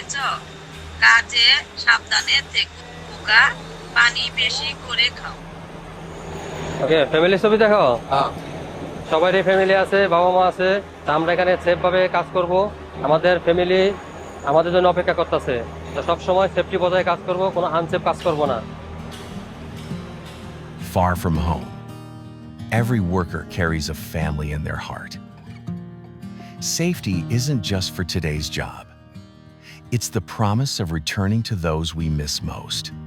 বুঝেছ? কাজে সাবধানে থেকো খোকা, পানি বেশি করে খাও। ওকে, ফ্যামিলি ছবি দেখো। হ্যাঁ। সবারই ফ্যামিলি আছে, বাবা মা আছে। তা আমরা এখানে সেফ ভাবে কাজ করব। আমাদের ফ্যামিলি আমাদের জন্য অপেক্ষা করতেছে। তো সব সময় সেফটি বজায় কাজ করব, কোনো আনসেফ কাজ করব না। Far from home, every worker carries a family in their heart. Safety isn't just for today's job. It's the promise of returning to those we miss most.